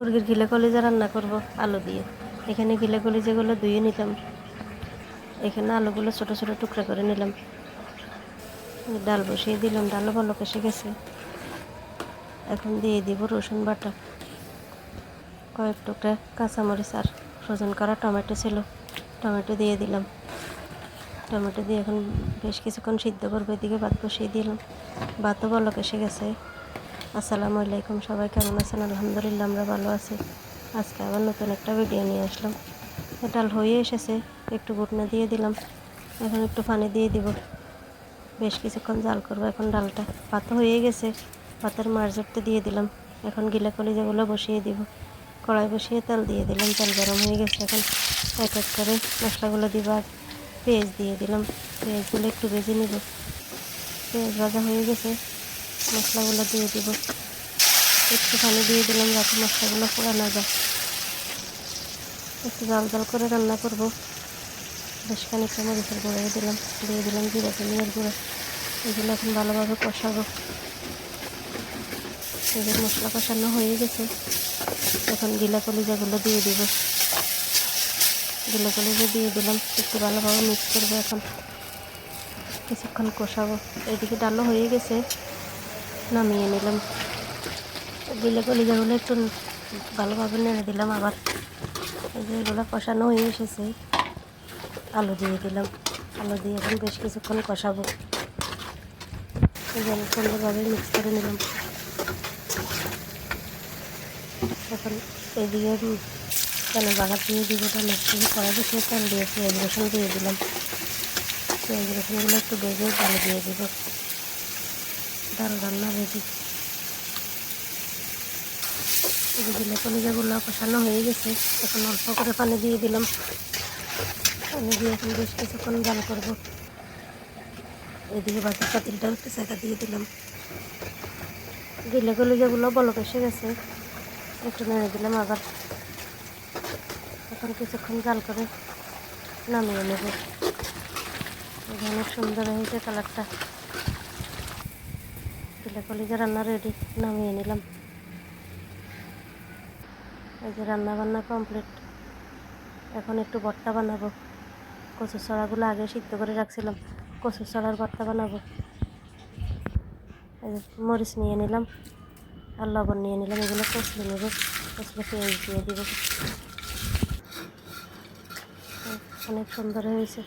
মুরগির গিলে কলিজা রান্না করব আলু দিয়ে। এখানে গিলে কলিজাগুলো ধুয়ে নিলাম। এখানে আলুগুলো ছোট ছোট টুকরা করে নিলাম। ডাল বসিয়ে দিলাম, ডালও ভালো কষে গেছে। এখন দিয়ে দিব রসুন বাটা, কয়েক টুকরা কাঁচামরিচ আর ফ্রোজেন করা টমেটো ছিল, টমেটো দিয়ে দিলাম। টমেটো দিয়ে এখন বেশ কিছুক্ষণ সিদ্ধ করবো। এদিকে ভাত বসিয়ে দিলাম, ভাতও ভালো কষে গেছে। আসসালামু আলাইকুম, সবাই কেমন আছেন? আলহামদুলিল্লাহ, আমরা ভালো আছি। আজকে আবার নতুন একটা ভিডিও নিয়ে আসলাম। ডাল হয়ে এসেছে, একটু ঘুটনা দিয়ে দিলাম। এখন একটু পানি দিয়ে দিব, বেশ কিছুক্ষণ জাল করবো। এখন ডালটা ভাত হয়ে গেছে, ভাতের মাঝখানে দিয়ে দিলাম। এখন গিলা কলিজাগুলো বসিয়ে দিব। কড়াই বসিয়ে তেল দিয়ে দিলাম, তেল গরম হয়ে গেছে। এখন এক এক করে মশলাগুলো দিব। আর পেঁয়াজ দিয়ে দিলাম, পেঁয়াজগুলো একটু ভেজে নিব। পেঁয়াজ ভাজা হয়ে গেছে, মশলাগুলো দিয়ে দিব। একটু পানি দিয়ে দিলাম যাতে মশলাগুলো পোড়ানো যায়। একটু জাল জাল করে রান্না করব। বেশ খানিকটা মরিচের গুঁড়ো দিয়ে দিলাম জিরা ধনিয়ার গুঁড়ো। এগুলো এখন ভালোভাবে কষাবো। এদের মশলা কষানো হয়ে গেছে। এখন গিলা কলিজাগুলো দিয়ে দিব। গিলা কলিজা দিয়ে দিলাম, একটু ভালোভাবে মিক্স করবো। এখন কিছুক্ষণ কষাবো। এদিকে ডালও হয়ে গেছে, নামিয়ে নিলাম। গিলা কলিজাগুলো একটু ভালোভাবে নেড়ে দিলাম। আবার যেগুলো কষানো হয়ে এসেছে, আলু দিয়ে দিলাম। আলু দিয়ে এখন বেশ কিছুক্ষণ কষাবো। সুন্দরভাবে মিক্স করে নিলাম। এখন এদিকে তেলের বাগার দিয়ে দিব। তেলের থেকে কড়াই বসিয়ে তেল দিয়ে পেঁয়াজ রসুন দিয়ে দিলাম। পেঁয়াজ রসুনগুলো একটু ভেজে ডাল দিয়ে দিব। ডাল রান্না রেডি। এদিকে কলিজাগুলো কষানো হয়ে গেছে। এখন অল্প করে পানি দিয়ে দিলাম। পানি দিয়ে এখন বেশ কিছুক্ষণ জাল করবো। এদিকে বাকি পাতিলটা একটু জায়গা দিয়ে দিলাম। গিলে কলিজাগুলো বলক এসে গেছে, একটু নেড়ে দিলাম আবার। এখন কিছুক্ষণ জাল করে নামিয়ে নেব। অনেক সুন্দর হয়েছে কালারটা। গিলে কলিজা রান্না রেডি, নামিয়ে নিলাম। এই যে রান্না বান্না কমপ্লিট। এখন একটু ভর্তা বানাবো। কচুর ছড়াগুলো আগে সিদ্ধ করে রাখছিলাম, কচুর ছড়ার ভর্তা বানাবো। এই যে মরিচ নিয়ে নিলাম আর লবণ নিয়ে নিলাম। এগুলো কষলে নেব, কষলে পেঁয়াজ দিয়ে দিব। অনেক সুন্দর হয়েছে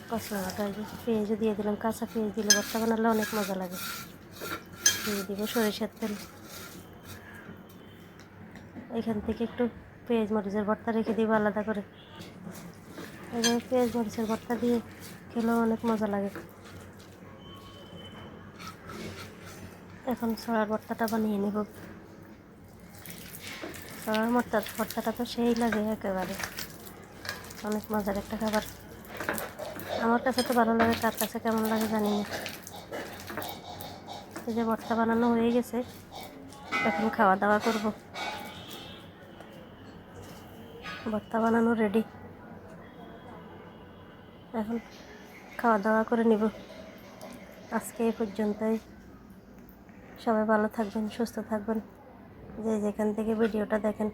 কচলাটা। পেঁয়াজও দিয়ে দিলাম, কাঁচা পেঁয়াজ দিলে ভর্তা বানালে অনেক মজা লাগে। দিয়ে দিব সরিষার তেল। এখান থেকে একটু পেঁয়াজ মরিচের ভর্তা রেখে দিব আলাদা করে। এইভাবে পেঁয়াজ মরিচের ভর্তা দিয়ে খেলেও অনেক মজা লাগে। এখন ছড়ার ভর্তাটা বানিয়ে নেব। ছড়ার ভর্তাটা তো সেই লাগে একেবারে, অনেক মজার একটা খাবার। আমার কাছে তো ভালো লাগে, কার কাছে কেমন লাগে জানি না। এই যে ভর্তা বানানো হয়ে গেছে, এখন খাওয়া দাওয়া করব। ভর্তা বানানো রেডি, এখন খাওয়া দাওয়া করে নিব। আজকে এই পর্যন্তই। সবাই ভালো থাকবেন, সুস্থ থাকবেন। যে যেখান থেকে ভিডিওটা দেখেন,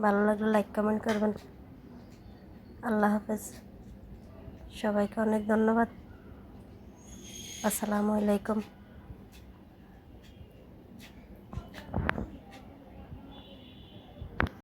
ভালো লাগলে লাইক কমেন্ট করবেন। আল্লাহ হাফেজ। সবাইকে অনেক ধন্যবাদ। আসসালামু আলাইকুম।